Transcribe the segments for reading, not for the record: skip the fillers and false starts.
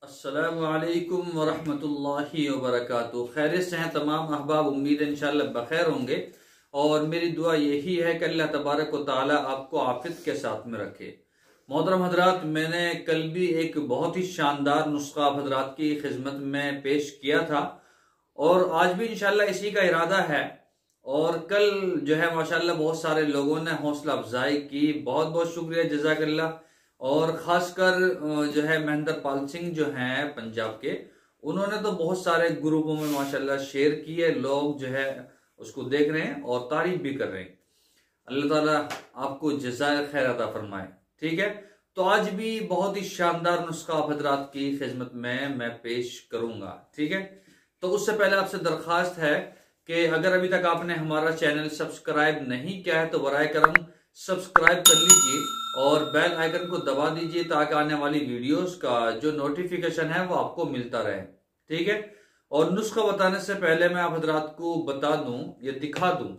अस्सलामुअलैकुम वरहमतुल्लाहि वबरकातुहू। खैरियत से हैं तमाम अहबाब, उम्मीद है इंशाअल्लाह बखैर होंगे। और मेरी दुआ यही है कि अल्लाह तबारक व तआला आपको आफियत के साथ में रखे। मोहतरम हजरात, मैंने कल भी एक बहुत ही शानदार नुस्खा आप हजरात की खिदमत में पेश किया था और आज भी इंशाअल्लाह इसी का इरादा है। और कल जो है माशाअल्लाह बहुत सारे लोगों ने हौसला अफजाई की, बहुत बहुत शुक्रिया, जज़ाकल्लाह। और खासकर जो है महेंद्र पाल सिंह जो हैं पंजाब के, उन्होंने तो बहुत सारे ग्रुपों में माशाल्लाह शेयर किए, लोग जो है उसको देख रहे हैं और तारीफ भी कर रहे हैं। अल्लाह ताला आपको जज़ाए खैर अता फरमाए। ठीक है, तो आज भी बहुत ही शानदार नुस्खा आप हजरात की खिदमत में मैं पेश करूंगा। ठीक है, तो उससे पहले आपसे दरख्वास्त है कि अगर अभी तक आपने हमारा चैनल सब्सक्राइब नहीं किया है तो बराए करम सब्सक्राइब कर लीजिए और बेल आइकन को दबा दीजिए ताकि आने वाली वीडियोस का जो नोटिफिकेशन है वो आपको मिलता रहे। ठीक है, और नुस्खा बताने से पहले मैं आप हजरात को बता दूं, ये दिखा दूं,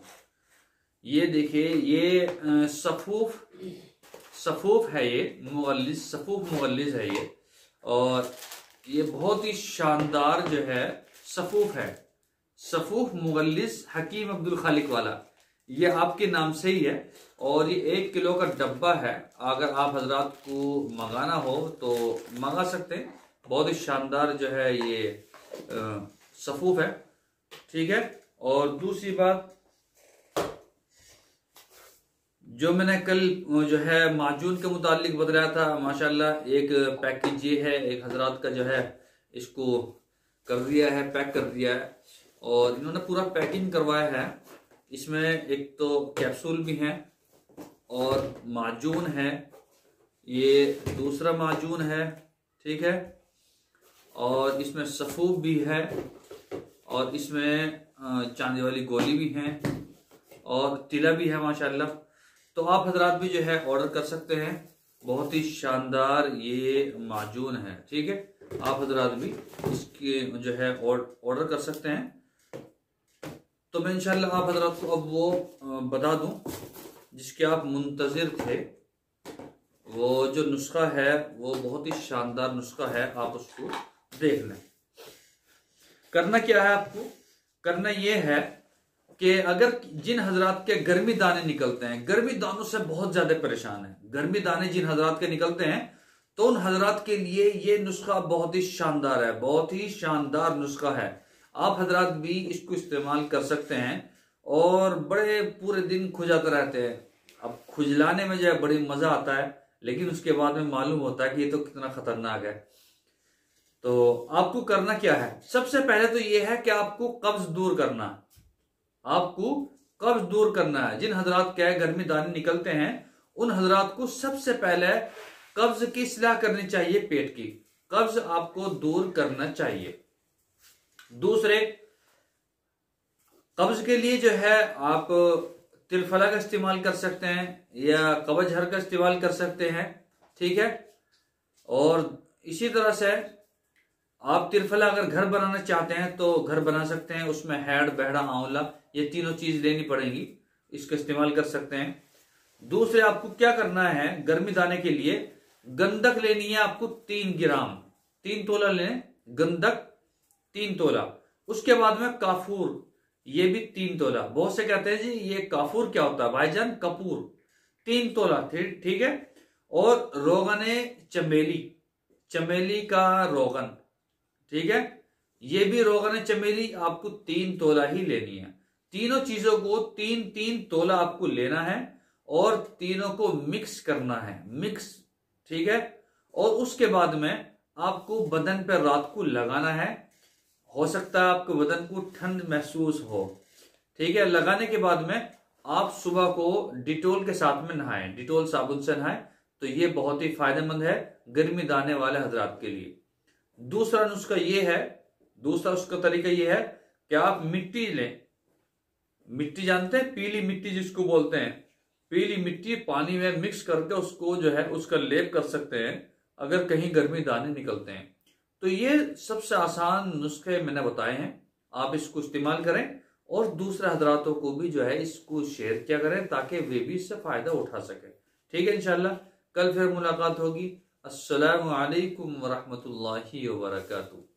ये देखिए, ये सफूफ है, ये मुगल्लिस, सफूफ मुगल्लिस है ये। और ये बहुत ही शानदार जो है सफूफ है, सफूफ मुगल्लिस हकीम अब्दुल खालिक वाला, ये आपके नाम से ही है। और ये 1 किलो का डब्बा है, अगर आप हजरात को मंगाना हो तो मंगा सकते हैं। बहुत ही शानदार जो है ये सफूफ है। ठीक है, और दूसरी बात जो मैंने कल जो है माजून के मुतालिक बताया था, माशाल्लाह एक पैकेज ये है, एक हजरात का जो है इसको कर दिया है, पैक कर दिया है और इन्होंने पूरा पैकिंग करवाया है। इसमें एक तो कैप्सूल भी है और माजून है, ये दूसरा माजून है। ठीक है, और इसमें सफूफ भी है और इसमें चांदी वाली गोली भी है और तिला भी है माशाल्लाह। तो आप हजरात भी जो है ऑर्डर कर सकते हैं, बहुत ही शानदार ये माजून है। ठीक है, आप हजरात भी इसके जो है ऑर्डर कर सकते हैं। तो मैं इंशाल्लाह आप हजरात को अब वो बता दूं जिसके आप मुंतजिर थे। वो जो नुस्खा है वो बहुत ही शानदार नुस्खा है, आप उसको देख लें। करना क्या है, आपको करना ये है कि अगर जिन हजरात के गर्मी दाने निकलते हैं, गर्मी दानों से बहुत ज्यादा परेशान है, गर्मी दाने जिन हजरात के निकलते हैं, तो उन हजरात के लिए ये नुस्खा बहुत ही शानदार है, बहुत ही शानदार नुस्खा है। आप हजरात भी इसको इस्तेमाल कर सकते हैं और बड़े पूरे दिन खुजाते रहते हैं। अब खुजलाने में जो है बड़ी मजा आता है, लेकिन उसके बाद में मालूम होता है कि ये तो कितना खतरनाक है। तो आपको करना क्या है, सबसे पहले तो ये है कि आपको कब्ज दूर करना, आपको कब्ज दूर करना है। जिन हजरात के गर्मी दाने निकलते हैं उन हजरात को सबसे पहले कब्ज की इस्लाह करनी चाहिए, पेट की कब्ज आपको दूर करना चाहिए। दूसरे, कब्ज के लिए जो है आप तिरफला का इस्तेमाल कर सकते हैं या कवजहर का इस्तेमाल कर सकते हैं। ठीक है, और इसी तरह से आप तिरफला अगर घर बनाना चाहते हैं तो घर बना सकते हैं, उसमें हैड, बहड़ा, आंवला, ये तीनों चीज लेनी पड़ेंगी, इसका इस्तेमाल कर सकते हैं। दूसरे, आपको क्या करना है, गर्मी दाने के लिए गंधक लेनी है आपको 3 ग्राम, 3 तोला लें गंधक, 3 तोला। उसके बाद में काफूर, ये भी 3 तोला। बहुत से कहते हैं जी ये काफूर क्या होता है, भाईजान कपूर, 3 तोला। ठीक है, और रोगने चमेली, चमेली का रोगन, ठीक है, ये भी रोगन चमेली आपको 3 तोला ही लेनी है। तीनों चीजों को 3-3 तोला आपको लेना है और तीनों को मिक्स करना है, मिक्स। ठीक है, और उसके बाद में आपको बदन पर रात को लगाना है। हो सकता है आपके बदन को ठंड महसूस हो। ठीक है, लगाने के बाद में आप सुबह को डिटोल के साथ में नहाएं, डिटोल साबुन से नहाएं, तो ये बहुत ही फायदेमंद है गर्मी दाने वाले हजरात के लिए। दूसरा नुस्खा ये है, दूसरा उसका तरीका ये है कि आप मिट्टी लें, मिट्टी जानते हैं, पीली मिट्टी जिसको बोलते हैं, पीली मिट्टी पानी में मिक्स करके उसको जो है उसका लेप कर सकते हैं अगर कहीं गर्मी दाने निकलते हैं। तो ये सबसे आसान नुस्खे मैंने बताए हैं, आप इसको इस्तेमाल करें और दूसरे हजरातों को भी जो है इसको शेयर किया करें ताकि वे भी इससे फायदा उठा सके। ठीक है, इंशाल्लाह कल फिर मुलाकात होगी। अस्सलामु अलैकुम वरहमतुल्लाहि वबरकातुहू।